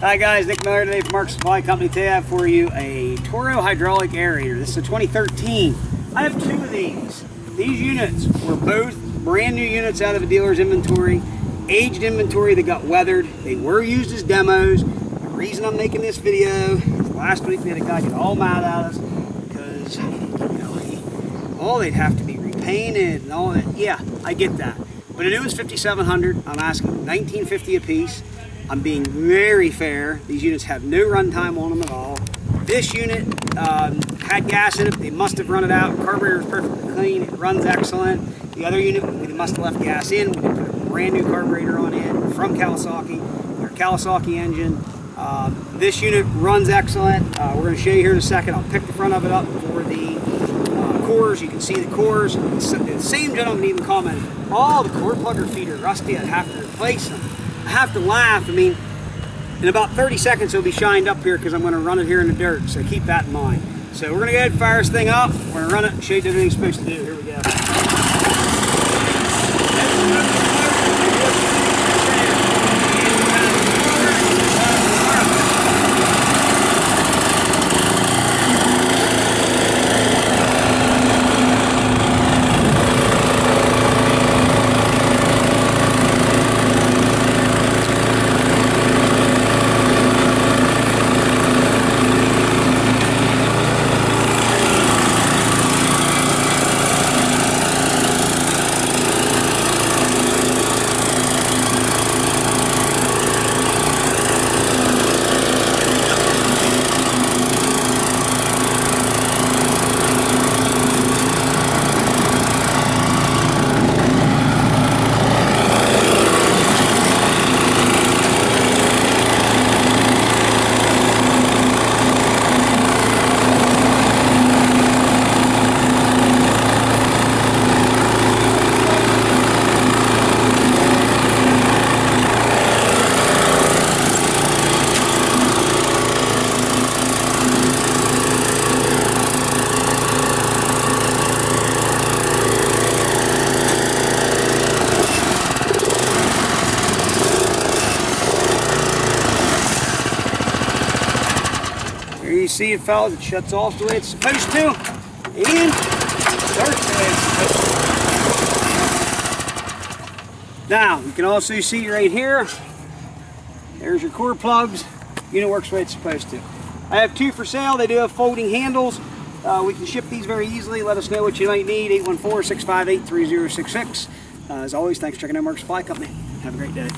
Hi guys, Nick Miller today from Mark Supply Company. Today I have for you a Toro hydraulic aerator. This is a 2013. I have two of these. These units were both brand new units out of a dealer's inventory, aged inventory that got weathered. They were used as demos. The reason I'm making this video is last week we had a guy get all mad at us because they'd have to be repainted and all that. Yeah, I get that. But a new one's $5,700. I'm asking $1,950 a piece. I'm being very fair. These units have no runtime on them at all. This unit had gas in it. They must have run it out. Carburetor is perfectly clean. It runs excellent. The other unit, we must have left gas in. We put a brand new carburetor on in from Kawasaki. Their Kawasaki engine. This unit runs excellent. We're going to show you here in a second. I'll pick the front of it up for the cores. You can see the cores. The same gentleman even commented, "Oh, the core plugger feet are rusty. I'd have to replace them." I have to laugh. I mean, in about 30 seconds it'll be shined up here because I'm going to run it here in the dirt, so keep that in mind. So we're going to go ahead and fire this thing up. We're going to run it and show you what everything's supposed to do. Here we go. Here you see it, fellas, it shuts off the way it's supposed to, and starts the way it's supposed to. Now, you can also see right here, there's your core plugs. Unit works the way it's supposed to. I have two for sale. They do have folding handles. We can ship these very easily. Let us know what you might need, 814-658-3066. As always, thanks for checking out Mark Supply Company. Have a great day.